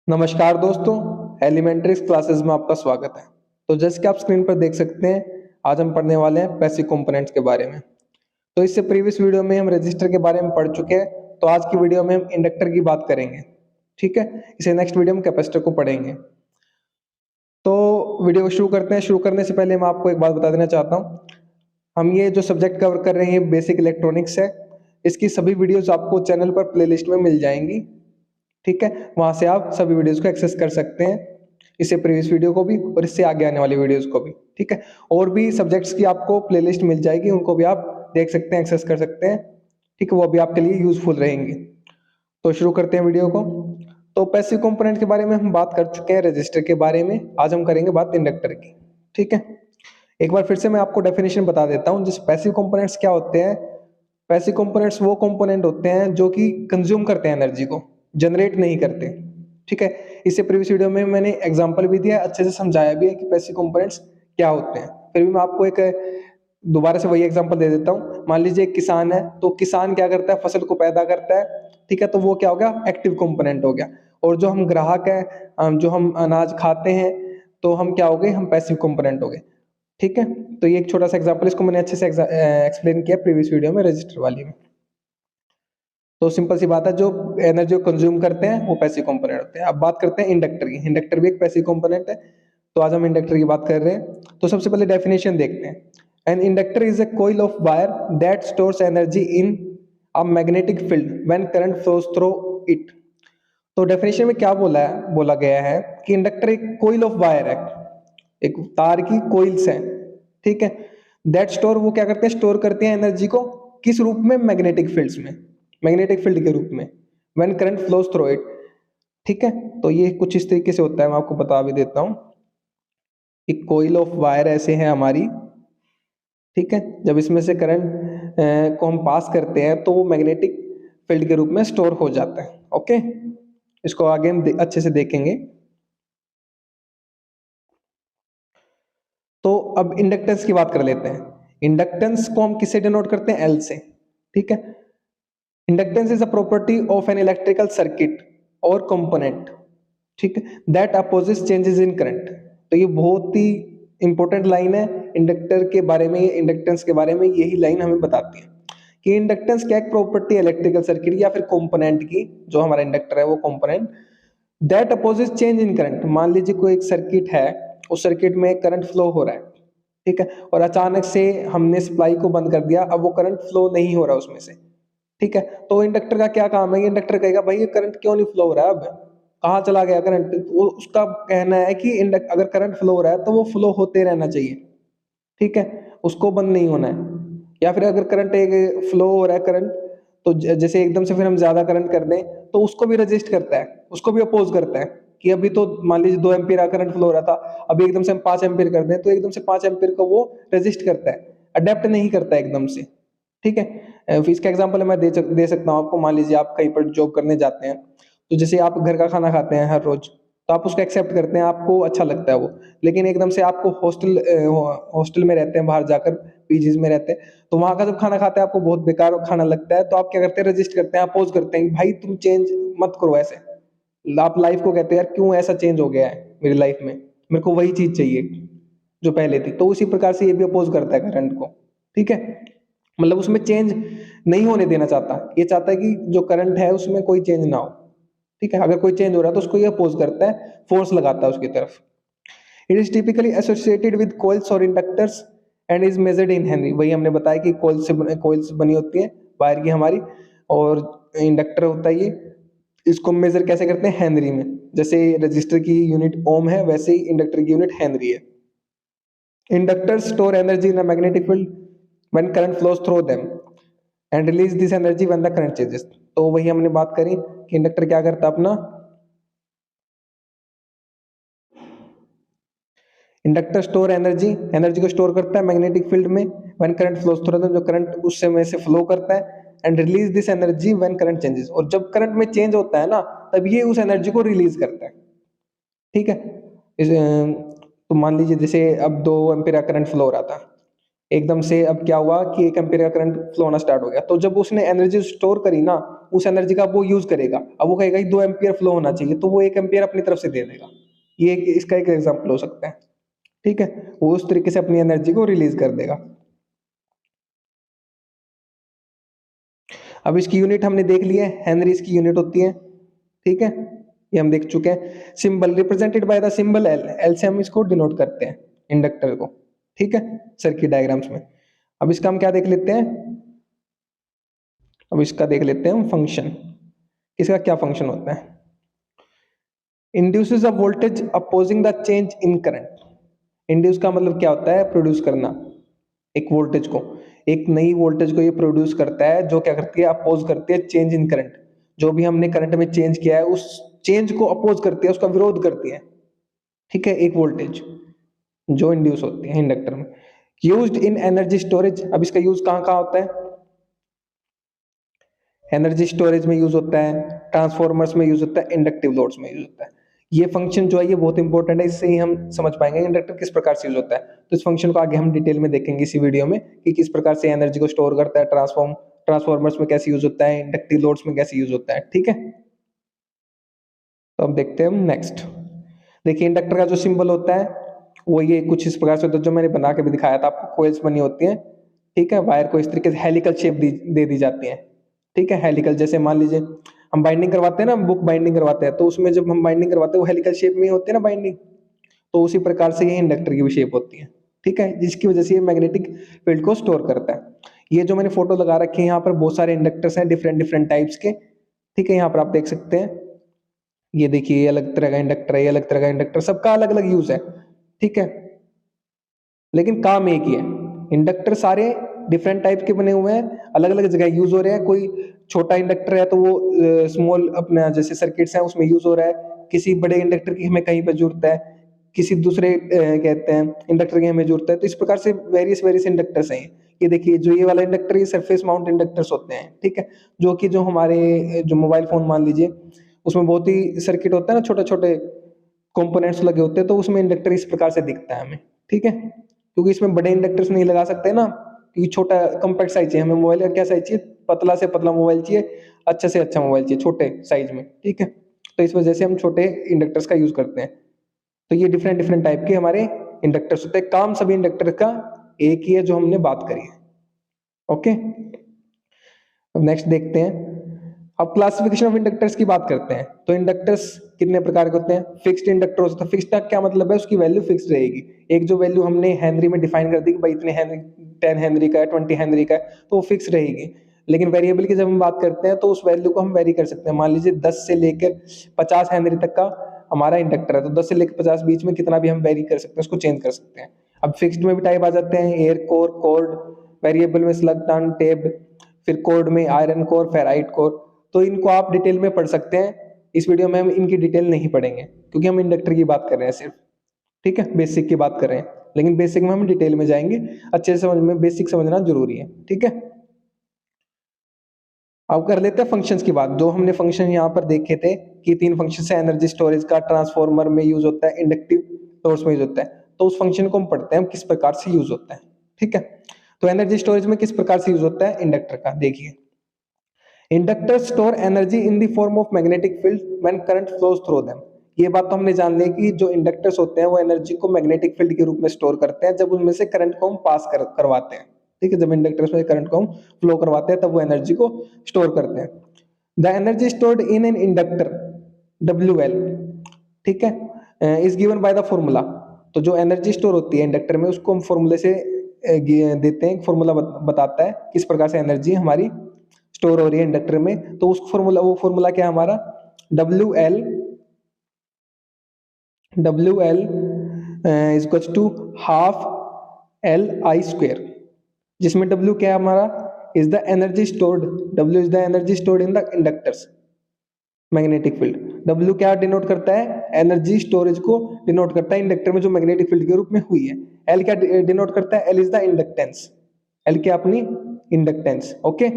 नमस्कार दोस्तों, elementary classes में आपका स्वागत है। तो जैसे कि आप स्क्रीन पर देख सकते हैं, आज हम पढ़ने वाले हैं पैसिव कंपोनेंट्स के बारे में। तो इससे प्रीवियस वीडियो में हम रजिस्टर के बारे में पढ़ चुके हैं, तो आज की वीडियो में हम इंडक्टर की बात करेंगे। ठीक है, इसे नेक्स्ट वीडियो में कैपेसिटर को पढ़ेंगे। तो वीडियो को शुरू करते हैं। शुरू करने से पहले मैं आपको एक बात बता देना चाहता हूँ, हम ये जो सब्जेक्ट कवर कर रहे हैं बेसिक इलेक्ट्रॉनिक्स है। इसकी सभी वीडियोज आपको चैनल पर प्लेलिस्ट में मिल जाएंगी। ठीक है, वहां से आप सभी वीडियोस को एक्सेस कर सकते हैं, इससे प्रीवियस वीडियो को भी और इससे आगे आने वाली वीडियोस को भी। ठीक है, और भी सब्जेक्ट्स की आपको प्लेलिस्ट मिल जाएगी, उनको भी आप देख सकते हैं, एक्सेस कर सकते हैं। ठीक है, वो भी आपके लिए यूजफुल रहेंगी। तो शुरू करते हैं वीडियो को। तो पैसिव कंपोनेंट के बारे में हम बात कर चुके हैं, रजिस्टर के बारे में। आज हम करेंगे बात इंडक्टर की। ठीक है, एक बार फिर से मैं आपको डेफिनेशन बता देता हूँ। जिस पैसिव कंपोनेंट्स क्या होते हैं, पैसिव कंपोनेंट्स वो कंपोनेंट होते हैं जो कि कंज्यूम करते हैं एनर्जी को, जनरेट नहीं करते। ठीक है, इससे प्रीवियस वीडियो में मैंने एग्जांपल भी दिया, अच्छे से समझाया भी है कि पैसिव कंपोनेंट्स क्या होते हैं। फिर भी मैं आपको एक दोबारा से वही एग्जांपल दे देता हूँ। मान लीजिए एक किसान है, तो किसान क्या करता है, फसल को पैदा करता है। ठीक है, तो वो क्या हो गया, एक्टिव कंपोनेंट हो गया। और जो हम ग्राहक है, जो हम अनाज खाते हैं, तो हम क्या हो गए, हम पैसिव कंपोनेंट हो गए। ठीक है, तो ये एक छोटा सा एग्जांपल, इसको मैंने अच्छे से एक्सप्लेन किया प्रीवियस वीडियो में, रजिस्टर वाली में। तो सिंपल सी बात है, जो एनर्जी को कंज्यूम करते हैं वो पैसिव कंपोनेंट होते हैं। अब बात करते हैं इंडक्टर की। इंडक्टर भी एक पैसिव कंपोनेंट है, तो आज हम इंडक्टर की बात कर रहे हैं। तो सबसे पहले डेफिनेशन देखते हैं। An inductor is a coil of wire that stores energy in a magnetic field when current flows through it. तो डेफिनेशन में क्या बोला गया है कि इंडक्टर एक कोइल ऑफ वायर है, एक तार की कोइल्स है। ठीक है, दैट स्टोर, वो क्या करते हैं, स्टोर करते हैं एनर्जी को। किस रूप में, मैग्नेटिक फील्ड्स में, मैग्नेटिक फील्ड के रूप में, when current flows through it. ठीक है, तो ये कुछ इस तरीके से होता है, मैं आपको बता भी देता हूँ। एक कोइल ऑफ वायर ऐसे है हमारी। ठीक है, जब इसमें से करंट को हम पास करते हैं तो वो मैग्नेटिक फील्ड के रूप में स्टोर हो जाता है। ओके, इसको आगे हम अच्छे से देखेंगे। तो अब इंडक्टेंस की बात कर लेते हैं। इंडक्टेंस को हम किससे डिनोट करते हैं, एल से। ठीक है, inductance is a property of an electrical circuit और कंपोनेंट, ठीक है, that opposes changes in current. तो ये बहुत ही इंपॉर्टेंट लाइन है इंडक्टर के बारे में, इंडक्टेंस के बारे में यही लाइन हमें बताती है कि इंडक्टेंस क्या एक प्रॉपर्टी है इलेक्ट्रिकल सर्किट या फिर कंपोनेंट की, जो हमारा इंडक्टर है वो component, that opposes change in current. मान लीजिए कोई एक सर्किट है, उस सर्किट में करंट फ्लो हो रहा है। ठीक है, और अचानक से हमने सप्लाई को बंद कर दिया, अब वो करंट फ्लो नहीं हो रहा उसमें से। ठीक है, तो इंडक्टर का क्या काम है, इंडक्टर कहेगा भाई ये करंट क्यों नहीं फ्लो हो रहा है, अब कहाँ चला गया करंट। वो उसका कहना है कि अगर करंट फ्लो हो रहा है तो वो फ्लो होते रहना चाहिए। ठीक है, उसको बंद नहीं होना है। या फिर अगर करंट एक फ्लो हो रहा है करंट, तो जैसे एकदम से फिर हम ज्यादा करंट कर दें तो उसको भी रजिस्ट करता है, उसको भी अपोज करता है कि अभी तो मान लीजिए 2 एम्पीयर करंट फ्लो हो रहा था, अभी एकदम से हम 5 एम्पीयर कर दें तो एकदम से 5 एम्पीयर को वो रेजिस्ट करता है, अडेप्ट नहीं करता है एकदम से। ठीक है, फिर इसका एग्जांपल मैं दे सकता हूँ आपको। मान लीजिए आप कहीं पर जॉब करने जाते हैं, तो जैसे आप घर का खाना खाते हैं हर रोज, तो आप उसको एक्सेप्ट करते हैं, आपको अच्छा लगता है वो। लेकिन एकदम से आपको हॉस्टल में रहते हैं, बाहर जाकर पीजीज में रहते हैं, तो वहां का जब खाना खाते हैं आपको बहुत बेकार खाना लगता है, तो आप क्या करते हैं, रजिस्ट करते हैं, अपोज करते हैं, भाई तुम चेंज मत करो ऐसे। आप लाइफ को कहते हैं यार क्यों ऐसा चेंज हो गया है मेरी लाइफ में, मेरे को वही चीज चाहिए जो पहले थी। तो उसी प्रकार से ये भी अपोज करता है करंट को। ठीक है, मतलब उसमें चेंज नहीं होने देना चाहता, ये चाहता है कि जो करंट है उसमें कोई चेंज ना हो। ठीक है, अगर कोई चेंज हो रहा है तो उसको ये अपोज करता है, फोर्स लगाता है उसकी तरफ। It is typically associated with coils और inductors and is measured in henry. वही हमने बताया कि कॉइल्स बनी होती है वायर की हमारी, और इंडक्टर होता है ये। इसको मेजर कैसे करते हैं, हेनरी में। जैसे रजिस्टर की यूनिट ओम है, वैसे ही इंडक्टर की यूनिट हेनरी है। Inductors store energy in a magnetic field when current flows through them and release this energy when the current changes। तो वही हमने बात करी कि इंडक्टर क्या करता है अपना, इंडक्टर स्टोर एनर्जी, एनर्जी को स्टोर करता है मैग्नेटिक फील्ड में when current flows through them, जो करंट उस समय से फ्लो करता है, and release this energy when current changes. और जब करंट में चेंज होता है ना, तब ये उस एनर्जी को रिलीज करता है। ठीक है, तो मान लीजिए जैसे अब 2 एम्पीयर करंट फ्लो हो रहा था, एकदम से अब क्या हुआ कि 1 एम्पीयर का करंट फ्लो होना स्टार्ट हो गया। तो जब उसने एनर्जी स्टोर करी ना, उस एनर्जी का वो यूज करेगा। अब वो कहेगा कि 2 एम्पियर फ्लो होना चाहिए, तो वो 1 एम्पियर अपनी तरफ से दे देगा। ये इसका एक एग्जांपल हो सकता है, ठीक है। वो उस तरीके से अपनी एनर्जी को रिलीज कर देगा। अब इसकी यूनिट हमने देख ली है, हेनरी इसकी यूनिट होती है, ठीक है, ये हम देख चुके हैं। Symbol represented by the symbol L, L से हम इसको डिनोट करते हैं इंडक्टर को, ठीक है, सर्किट डायग्राम्स में। अब इसका हम क्या देख लेते हैं, अब इसका देख लेते हैं हम फंक्शन, इसका क्या फंक्शन होता है। Induces a voltage opposing the change in current. Induce का मतलब क्या होता है, प्रोड्यूस करना एक वोल्टेज को, एक नई वोल्टेज को ये प्रोड्यूस करता है, जो क्या करती है, अपोज करती है चेंज इन करंट। जो भी हमने करंट में चेंज किया है उस चेंज को अपोज करती है, उसका विरोध करती है, ठीक है, एक वोल्टेज जो इंड्यूस होती है इंडक्टर में। Used in energy storage. अब इसका यूज कहाँ कहाँ होता है, एनर्जी स्टोरेज में यूज होता है, ट्रांसफॉर्मर्स में यूज होता है, इंडक्टिव लोड्स में यूज होता है। ये फंक्शन जो है ये बहुत इंपॉर्टेंट है, इससे ही हम समझ पाएंगे इंडक्टर किस प्रकार से यूज होता है। तो इस फंक्शन को आगे हम डिटेल में देखेंगे इसी वीडियो में कि किस प्रकार से एनर्जी को स्टोर करता है, ट्रांसफॉर्मर्स में कैसे यूज होता है, इंडक्टिव लोड्स में कैसे यूज होता है, ठीक है। तो अब देखते हैं हम नेक्स्ट। देखिए इंडक्टर का जो सिंबल होता है वो ये कुछ इस प्रकार से होता है, जो मैंने बना के भी दिखाया था आपको, कोइल्स बनी होती हैं, ठीक है। वायर को इस तरीके से हेलिकल शेप दे दी जाती है, ठीक है। हेलिकल जैसे मान लीजिए हम बाइंडिंग करवाते हैं ना, बुक बाइंडिंग करवाते हैं, तो उसमें जब हम बाइंडिंग करवाते हैं वो हेलिकल शेप में होती है ना बाइंडिंग, तो उसी प्रकार से ये इंडक्टर की भी शेप होती है, ठीक है, जिसकी वजह से ये मैग्नेटिक फील्ड को स्टोर करता है। ये जो मैंने फोटो लगा रखी है यहाँ पर बहुत सारे इंडक्टर्स हैं डिफरेंट डिफरेंट टाइप्स के, ठीक है, यहाँ पर आप देख सकते हैं। ये देखिए ये अलग तरह का इंडक्टर है, ये अलग तरह का इंडक्टर, सबका अलग अलग यूज है, ठीक है, लेकिन काम एक ही है। इंडक्टर सारे डिफरेंट टाइप के बने हुए हैं, अलग अलग जगह यूज हो रहे हैं। कोई छोटा इंडक्टर है तो वो स्मॉल अपना जैसे सर्किट्स हैं उसमें यूज हो रहा है, किसी बड़े इंडक्टर की हमें कहीं पर जरूरत है, किसी दूसरे कहते हैं इंडक्टर की हमें जरूरत है। तो इस प्रकार से वेरियस वेरियस इंडक्टर्स हैं। ये देखिए जो ये वाला इंडक्टर, ये सरफेस माउंट इंडक्टर्स होते हैं, ठीक है, जो कि जो हमारे जो मोबाइल फोन मान लीजिए उसमें बहुत ही सर्किट होता है ना, छोटे छोटे कंपोनेंट्स लगे होते हैं, तो उसमें इंडक्टर इस प्रकार से दिखता है हमें, ठीक है। क्योंकि इसमें बड़े इंडक्टर्स नहीं लगा सकते ना, क्योंकि छोटा कम्पैक्ट साइज चाहिए हमें। मोबाइल का क्या साइज चाहिए, पतला से पतला मोबाइल चाहिए, अच्छा से अच्छा मोबाइल चाहिए छोटे साइज में, ठीक है। तो इस वजह से हम छोटे इंडक्टर्स का यूज करते हैं। तो ये डिफरेंट डिफरेंट टाइप के हमारे इंडक्टर्स होते हैं, काम सभी इंडक्टर का एक ही है जो हमने बात करी है, ओके। अब नेक्स्ट देखते हैं, अब क्लासिफिकेशन ऑफ इंडक्टर्स की बात करते हैं। तो इंडक्टर्स कितने प्रकार के होते हैं, फिक्स्ड इंडक्टर होता है। फिक्स्ड का क्या मतलब है, उसकी वैल्यू फिक्स्ड रहेगी। एक जो वैल्यू हमने हेनरी में डिफाइन कर दी कि भाई इतने हेनरी, 10 हेनरी का है, 20 हेनरी का है, तो वो फिक्स रहेगी। लेकिन वेरिएबल की जब हम बात करते हैं तो उस वैल्यू को हम वेरी कर सकते हैं। मान लीजिए 10 से लेकर 50 हेनरी तक का हमारा इंडक्टर है, तो 10 से लेकर 50 बीच में कितना भी हम वेरी कर सकते हैं, उसको चेंज कर सकते हैं। अब फिक्स्ड में भी टाइप आ जाते हैं, एयर कोर, कोर्ड, वेरिएबल में स्लग टर्न, टेप्ड, फिर कोर्ड में आयरन कोर, फेराइट कोर। तो इनको आप डिटेल में पढ़ सकते हैं। इस वीडियो में हम इनकी डिटेल नहीं पढ़ेंगे क्योंकि हम इंडक्टर की बात कर रहे हैं सिर्फ, ठीक है, बेसिक की बात कर रहे हैं। लेकिन बेसिक में हम डिटेल में जाएंगे, अच्छे से समझ में बेसिक समझना जरूरी है, ठीक है। अब कर लेते हैं फंक्शंस की बात। जो हमने फंक्शन यहाँ पर देखे थे कि 3 फंक्शन है, एनर्जी स्टोरेज का, ट्रांसफॉर्मर में यूज होता है, इंडक्टिव सोर्स में यूज होता है। तो उस फंक्शन को हम पढ़ते हैं किस प्रकार से यूज होता है, ठीक है। तो एनर्जी स्टोरेज में किस प्रकार से यूज होता है इंडक्टर का, देखिए inductor store energy in the form of magnetic field when current flows through them. ये बात तो हमने जान ली कि जो इंडक्टर्स होते हैं वो एनर्जी को मैग्नेटिक फील्ड के रूप में स्टोर करते हैं जब उनमें से करंट को हम करवाते हैं, ठीक है। जब इंडक्टर्स में करंट को हम फ्लो करवाते हैं तब वो एनर्जी को स्टोर करते हैं। The energy stored in an inductor WL, ठीक है, is given by the formula. तो जो एनर्जी स्टोर होती है इंडक्टर में उसको हम फॉर्मूले से देते हैं, फॉर्मूला बताता है किस प्रकार से एनर्जी हमारी स्टोर हो रही है इंडक्टर में। तो उस फॉर्मूला, वो फॉर्मूला क्या है हमारा, WL is equal to half LI², जिसमें W क्या है हमारा, is the energy stored, W is the energy stored in the inductor's magnetic field. W क्या डिनोट करता है, एनर्जी स्टोरेज को डिनोट करता है इंडक्टर में जो मैग्नेटिक फील्ड के रूप में हुई है। L क्या डिनोट करता है, L is the inductance, L क्या अपनी इंडक्टेंस, ओके।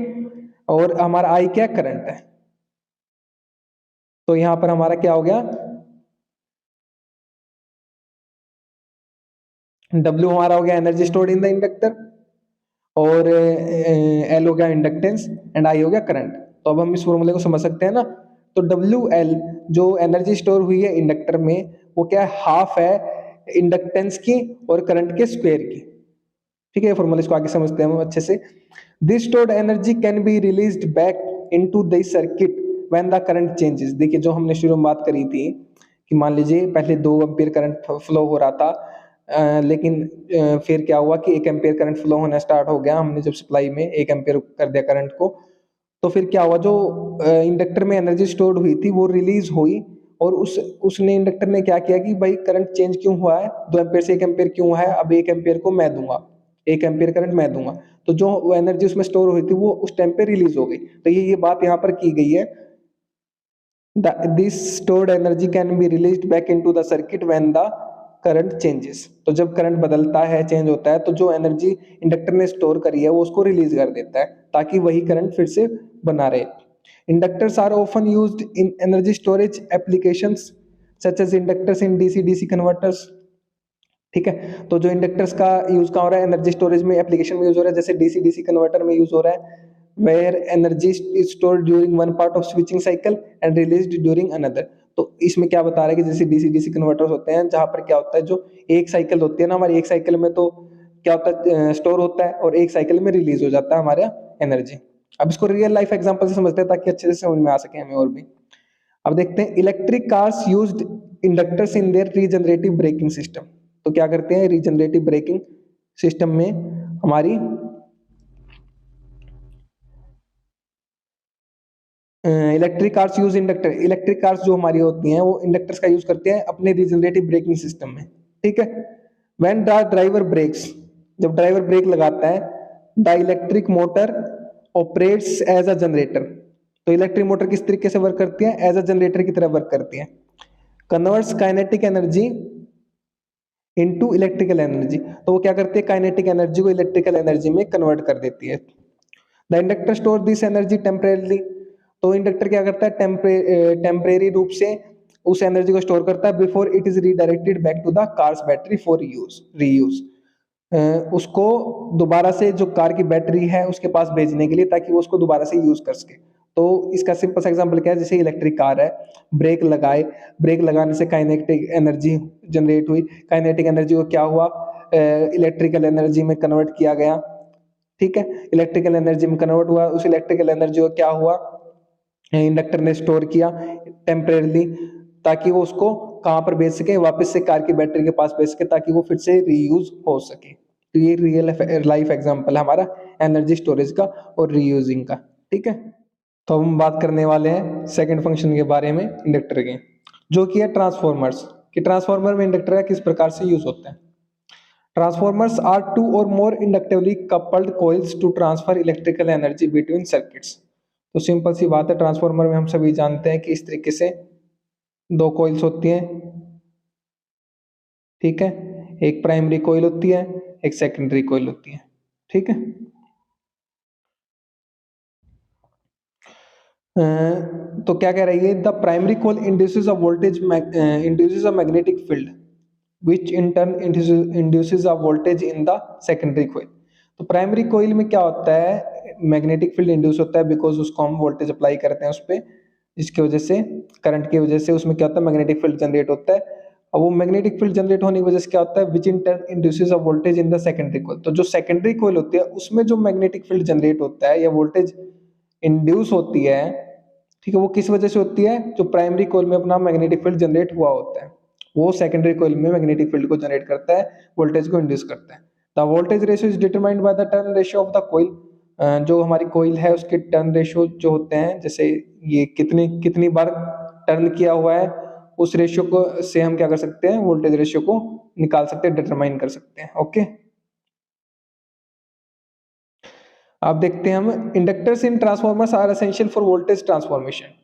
और हमारा I क्या करंट है। तो यहां पर हमारा क्या हो गया, W हमारा हो गया energy stored in the inductor, और L हो गया इंडक्टेंस, एंड I हो गया करंट। तो अब हम इस फॉर्मूले को समझ सकते हैं ना। तो WL जो एनर्जी स्टोर हुई है इंडक्टर में, वो क्या है, हाफ है इंडक्टेंस की और करंट के स्क्वायर की। ठीक है, फॉर्मूले इसको आगे समझते हैं हम अच्छे से। This stored energy can be released back into the circuit when the current changes. देखिए जो हमने शुरू में बात करी थी कि मान लीजिए पहले 2 एम्पीयर करंट फ्लो हो रहा था, लेकिन फिर क्या हुआ कि 1 एम्पीयर करंट फ्लो होना स्टार्ट हो गया, हमने जब सप्लाई में 1 एम्पीयर कर दिया करंट को, तो फिर क्या हुआ, जो इंडक्टर में एनर्जी स्टोर्ड हुई थी वो रिलीज हुई, और उसने इंडक्टर ने क्या किया कि भाई करंट चेंज क्यों हुआ है, 2 एम्पीयर से 1 एम्पीयर क्यों हुआ है, अब 1 एम्पीयर को मैं दूंगा, 1 एम्पीयर करंट मैं दूंगा, तो जो एनर्जी उसमें स्टोर हुई थी वो उस टाइम पे रिलीज हो गई। तो ये बात यहाँ पर की गई है, this stored energy can be released back into the circuit when the current changes। तो जब करंट बदलता है, चेंज होता है, तो जो एनर्जी इंडक्टर ने स्टोर करी है वो उसको रिलीज कर देता है ताकि वही करंट फिर से बना रहे। Inductors are often used in energy storage applications such as inductors in DC DC converters. ठीक है, तो जो इंडक्टर्स का यूज कहाँ हो रहा है, एनर्जी स्टोरेज में, एप्लीकेशन में यूज हो रहा है, जैसे डीसी डीसी कन्वर्टर में यूज हो रहा है, where energy is stored during one part of switching cycle and released during another। तो इसमें क्या बता रहा है कि जैसे डीसी डीसी कन्वर्टर्स होते हैं जहां पर क्या होता है, जो एक साइकिल होती है ना हमारी, एक साइकिल में तो क्या होता है, स्टोर होता है, और एक साइकिल में रिलीज हो जाता है हमारा एनर्जी। अब इसको रियल लाइफ एग्जांपल से समझते हैं ताकि अच्छे से समझ में आ सके हमें और भी। अब देखते हैं, electric cars used inductors in there regenerative braking system. तो क्या करते हैं, रीजनरेटिव ब्रेकिंग सिस्टम में हमारी electric cars use inductor, electric cars जो हमारी होती हैं वो इंडक्टर्स का यूज करते हैं अपने रीजनरेटिव ब्रेकिंग सिस्टम में। ठीक है, व्हेन द ड्राइवर ब्रेक्स, जब ड्राइवर ब्रेक लगाता है, the electric motor operates as a generator. तो इलेक्ट्रिक मोटर किस तरीके से वर्क करती है, एज अ जनरेटर की तरह वर्क करती है। Converts kinetic energy into electrical energy. तो वो क्या करती है, काइनेटिक एनर्जी को इलेक्ट्रिकल एनर्जी में कन्वर्ट कर देती है। The inductor store this energy temporarily. तो इंडक्टर क्या करता है, टेम्परेरी रूप से उस एनर्जी को स्टोर करता है before it is redirected back to the car's battery for use reuse. उसको दोबारा से जो कार की बैटरी है उसके पास भेजने के लिए, ताकि वो उसको दोबारा से यूज कर सके। तो इसका सिंपल सा एग्जांपल क्या है, जैसे इलेक्ट्रिक कार है, ब्रेक लगाए, ब्रेक लगाने से काइनेटिक एनर्जी जनरेट हुई, काइनेटिक एनर्जी को क्या हुआ, इलेक्ट्रिकल एनर्जी में कन्वर्ट किया गया। ठीक है, इलेक्ट्रिकल एनर्जी में कन्वर्ट हुआ, उस इलेक्ट्रिकल एनर्जी को क्या हुआ, इंडक्टर ने स्टोर किया टेम्परेरली, ताकि वो उसको कहां पर भेज सके, वापस से कार की बैटरी के पास भेज सके, ताकि वो फिर से रीयूज हो सके। तो ये रियल लाइफ एग्जांपल है हमारा एनर्जी स्टोरेज का और रीयूजिंग का। ठीक है, तो हम बात करने वाले हैं सेकंड फंक्शन के बारे में इंडक्टर के, जो कि है ट्रांसफॉर्मर्स। कि ट्रांसफॉर्मर में इंडक्टर का किस प्रकार से यूज होता है। ट्रांसफॉर्मर्स आर टू और more inductively coupled coils to transfer electrical energy between circuits. तो सिंपल सी बात है, ट्रांसफॉर्मर में हम सभी जानते हैं कि इस तरीके से 2 कॉइल्स होती हैं। ठीक है, एक प्राइमरी कॉइल होती है, एक सेकेंडरी कॉइल होती है। ठीक है, तो क्या कह रही है, the primary coil induces a voltage, induces a magnetic field which in turn induces a voltage in the secondary coil। तो प्राइमरी कोइल में क्या होता है, मैग्नेटिक फील्ड इंड्यूस होता है, बिकॉज उसको हम वोल्टेज अप्लाई करते हैं उस पर, जिसकी वजह से, करंट की वजह से उसमें क्या होता है, मैग्नेटिक फील्ड जनरेट होता है। अब वो मैग्नेटिक फील्ड जनरेट होने की वजह से क्या होता है, which in turn induces a voltage in the secondary coil. तो जो सेकेंडरी कोइल होती है उसमें जो मैग्नेटिक फील्ड जनरेट होता है या वोल्टेज इंड्यूस होती है, ठीक है, वो किस वजह से होती है, जो प्राइमरी कोइल में अपना मैग्नेटिक फील्ड जनरेट हुआ होता है, वो सेकेंडरी कोइल में मैग्नेटिक फील्ड को जनरेट करता है, वोल्टेज को इंड्यूस करता है। The voltage ratio is determined by the turn ratio of the coil. जो हमारी कोइल है उसके टर्न रेशियो जो होते हैं, जैसे ये कितनी कितनी बार टर्न किया हुआ है, उस रेशियो को से हम क्या कर सकते हैं, वोल्टेज रेशियो को निकाल सकते हैं, डिटरमाइन कर सकते हैं। ओके, अब देखते हैं हम, inductors in transformers are essential for voltage transformation.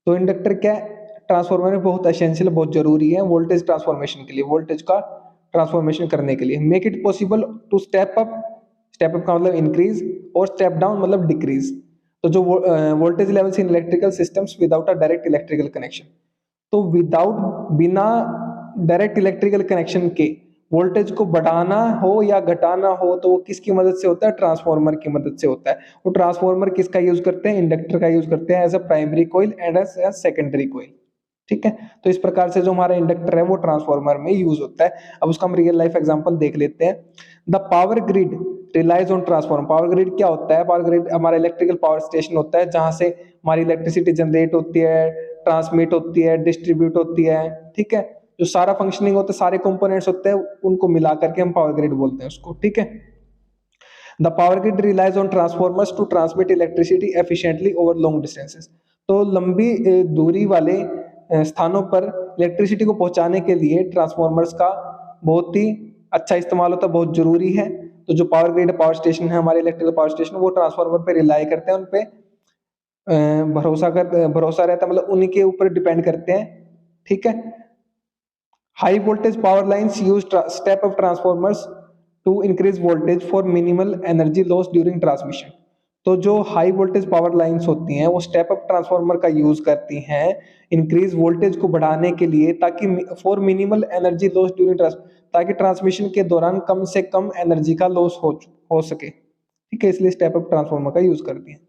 तो इंडक्टर क्या है, ट्रांसफॉर्मर में बहुत एसेंशियल, बहुत जरूरी है वोल्टेज ट्रांसफॉर्मेशन के लिए, वोल्टेज का ट्रांसफॉर्मेशन करने के लिए। Make it possible to step up का मतलब इंक्रीज, और स्टेप डाउन मतलब डिक्रीज। तो जो voltage levels in electrical systems without a direct electrical connection. तो विदाउट, बिना डायरेक्ट इलेक्ट्रिकल कनेक्शन के वोल्टेज को बढ़ाना हो या घटाना हो तो वो किसकी मदद से होता है, ट्रांसफार्मर की मदद से होता है। वो ट्रांसफार्मर किसका यूज करते हैं, इंडक्टर का यूज करते हैं as a primary coil and as secondary coil. ठीक है, तो इस प्रकार से जो हमारा इंडक्टर है वो ट्रांसफार्मर में यूज होता है। अब उसका हम रियल लाइफ एग्जांपल देख लेते हैं। The power grid relies on transformer. Power grid क्या होता है, पावर ग्रिड हमारा इलेक्ट्रिकल पावर स्टेशन होता है जहां से हमारी इलेक्ट्रिसिटी जनरेट होती है, ट्रांसमिट होती है, डिस्ट्रीब्यूट होती है। ठीक है, जो सारा फंक्शनिंग होता है, सारे कंपोनेंट्स होते हैं, उनको मिला करके हम पावर ग्रिड बोलते हैं उसको। ठीक है, the power grid relies on transformers to transmit electricity efficiently over long distances. तो लंबी दूरी वाले स्थानों पर इलेक्ट्रिसिटी को पहुंचाने के लिए ट्रांसफॉर्मर्स का बहुत ही अच्छा इस्तेमाल होता है, बहुत जरूरी है। तो जो पावर ग्रिड पावर स्टेशन है हमारे इलेक्ट्रिकल पावर स्टेशन, वो ट्रांसफॉर्मर पे रिलाई करते हैं, उन पे भरोसा रहता है, मतलब उन्हीं के ऊपर डिपेंड करते हैं। ठीक है, high voltage power lines use step up transformers to increase voltage for minimal energy loss during transmission. तो जो हाई वोल्टेज पावर लाइन्स होती हैं वो स्टेप अप ट्रांसफार्मर का यूज करती हैं इंक्रीज वोल्टेज को बढ़ाने के लिए, ताकि for minimal energy loss during ताकि ट्रांसमिशन के दौरान कम से कम एनर्जी का लॉस हो सके। ठीक है, इसलिए स्टेप अप ट्रांसफार्मर का यूज करती हैं।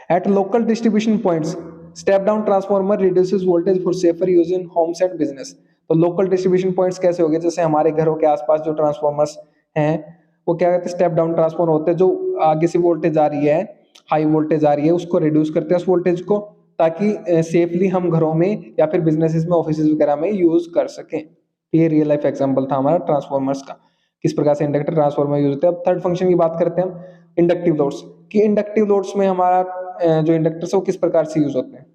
At local distribution points, step down transformer reduces voltage for safer use in homes and business। तो लोकल डिस्ट्रीब्यूशन पॉइंट्स कैसे हो गए, जैसे हमारे घरों के आसपास जो ट्रांसफॉर्मर्स हैं वो क्या कहते हैं, स्टेप डाउन ट्रांसफॉर्मर होते हैं। जो आगे से वोल्टेज आ रही है, हाई वोल्टेज आ रही है, उसको रिड्यूस करते हैं उस वोल्टेज को, ताकि सेफली हम घरों में या फिर बिजनेसेस में, ऑफिस वगैरह में यूज कर सकें। ये रियल लाइफ एग्जांपल था हमारा ट्रांसफॉर्मर्स का, किस प्रकार से इंडक्टर ट्रांसफॉर्मर यूज होते हैं। अब थर्ड फंक्शन की बात करते हैं हम, इंडक्टिव लोड्स कि इंडक्टिव लोड्स में हमारा जो इंडक्टर्स है वो किस प्रकार से यूज होते हैं।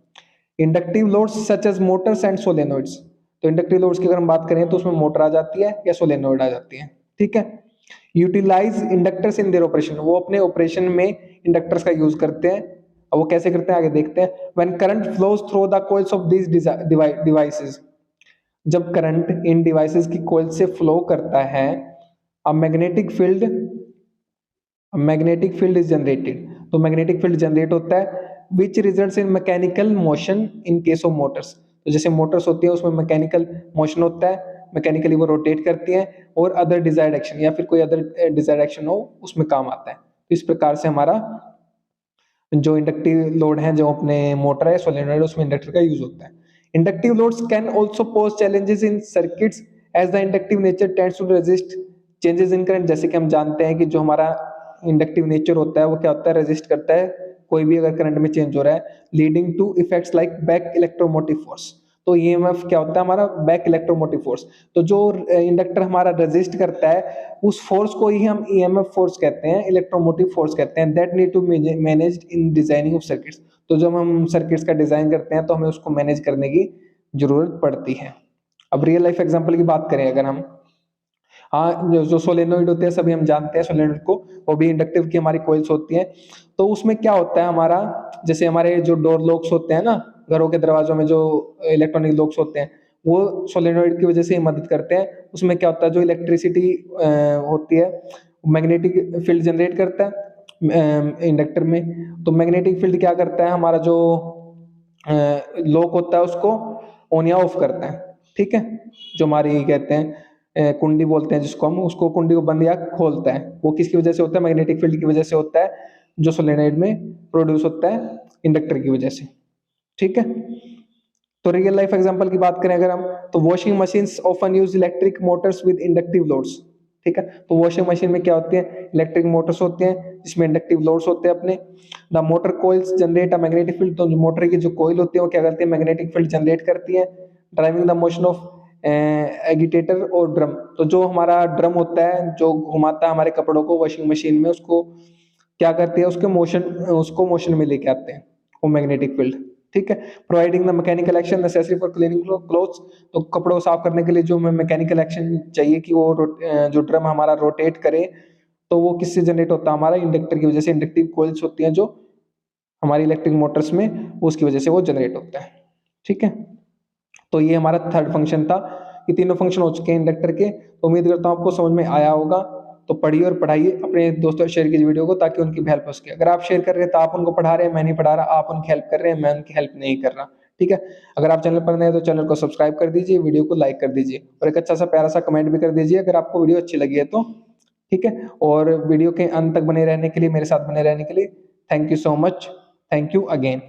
Inductive loads such as motors and solenoids. तो इंडक्टिव लोड्स की अगर हम बात करें तो उसमें मोटर आ जाती है या सोलेनोइड आ जाती है। ठीक है, utilize inductors in their operation. वो अपने ऑपरेशन में इंडक्टर्स का यूज करते हैं। अब वो कैसे करते हैं आगे देखते हैं। When current flows through the coils of these devices. जब करंट इन डिवाइसेस की कॉइल से फ्लो करता है, अ मैग्नेटिक फील्ड इज जनरेटेड। तो मैग्नेटिक फील्ड जनरेट होता है which results in mechanical motion in case of Motors. तो जैसे मोटर्स होती है उसमें मैकेनिकल मोशन होता है, मैकेनिकली वो रोटेट करती हैं, और अदर डिजायर्ड एक्शन या फिर कोई अदर डिजायर्ड एक्शन हो उसमें काम आता है। तो इस प्रकार से हमारा जो इंडक्टिव लोड है, जो अपने मोटर है सोलेनोइड, उसमें इंडक्टर का यूज होता है। Inductive loads can also pose challenges in circuits as the inductive nature tends to resist changes in current. जैसे कि हम जानते हैं कि जो हमारा इंडक्टिव नेचर होता है वो क्या होता है, रेजिस्ट करता है कोई भी अगर करंट में चेंज हो रहा है, leading to effects like back electromotive force. तो ईएमएफ क्या होता है हमारा, बैक इलेक्ट्रोमोटिव फोर्स। तो जो इंडक्टर हमारा रेजिस्ट करता है उस फोर्स को ही हम ईएमएफ फोर्स कहते हैं, इलेक्ट्रोमोटिव फोर्स कहते हैं। That need to managed in designing of circuits. तो जब हम सर्किट्स का डिजाइन करते हैं तो हमें उसको मैनेज करने की जरूरत पड़ती है। अब रियल लाइफ एग्जांपल की बात करें अगर हम, हाँ, जो सोलेनोइड होते हैं सभी हम जानते हैं सोलेनोइड को, वो भी इंडक्टिव की हमारी कॉइल्स होती हैं। तो उसमें क्या होता है हमारा, जैसे हमारे जो डोर लॉक्स होते हैं ना, घरों के दरवाजों में जो इलेक्ट्रॉनिक लॉक्स होते हैं, वो सोलेनोइड की वजह से ही मदद करते हैं। उसमें क्या होता है, जो इलेक्ट्रिसिटी होती है मैग्नेटिक फील्ड जनरेट करता है इंडक्टर में। तो मैग्नेटिक फील्ड क्या करता है, हमारा जो लॉक होता है उसको ऑन या ऑफ करता है। ठीक है, जो हमारी कहते हैं कुंडी बोलते हैं जिसको हम, उसको कुंडी को बंद या खोलता है, वो किसकी वजह से होता है, मैग्नेटिक फील्ड की वजह से होता है, जो सोलेनोइड में प्रोड्यूस होता है इंडक्टर की वजह से। ठीक है, तो रियल लाइफ एग्जांपल की बात करें अगर हम, तो washing machines often use electric Motors with inductive loads. ठीक है, तो वॉशिंग मशीन में क्या होती है, इलेक्ट्रिक मोटर्स होते हैं जिसमें इंडक्टिव लोड्स होते हैं अपने। The motor coils generate a magnetic field. तो मोटर की जो कोइल होती है वो क्या करती है, मैग्नेटिक फील्ड जनरेट करती है, driving the motion of agitator और ड्रम। तो जो हमारा ड्रम होता है जो घुमाता है हमारे कपड़ों को वॉशिंग मशीन में, उसको क्या करती है, उसको मोशन में लेके आते हैं वो मैग्नेटिक फील्ड। ठीक है, providing the mechanical action necessary for cleaning clothes. तो कपड़ों को साफ करने के लिए जो मैकेनिकल एक्शन चाहिए कि वो जो ड्रम हमारा रोटेट करे, तो वो किससे जनरेट होता है, हमारा इंडक्टर की वजह से। इंडक्टिव कॉइल्स होती हैं जो हमारी इलेक्ट्रिक मोटर्स में, उसकी वजह से वो जनरेट होता है। ठीक है, तो ये हमारा थर्ड फंक्शन था। ये तीनों फंक्शन हो चुके हैं इंडक्टर के। तो उम्मीद करता हूँ आपको समझ में आया होगा। तो पढ़िए और पढ़ाइए अपने दोस्तों, शेयर कीजिए वीडियो को ताकि उनकी भी हेल्प हो सके। अगर आप शेयर कर रहे हैं तो आप उनको पढ़ा रहे हैं, मैं नहीं पढ़ा रहा, आप उनकी हेल्प कर रहे हैं, मैं उनकी हेल्प नहीं कर रहा। ठीक है। अगर आप चैनल पर नए हैं तो चैनल को सब्सक्राइब कर दीजिए, वीडियो को लाइक कर दीजिए और एक अच्छा सा प्यारा सा कमेंट भी कर दीजिए अगर आपको वीडियो अच्छी लगी है तो, ठीक है। और वीडियो के अंत तक बने रहने के लिए, मेरे साथ बने रहने के लिए thank you so much. Thank you again.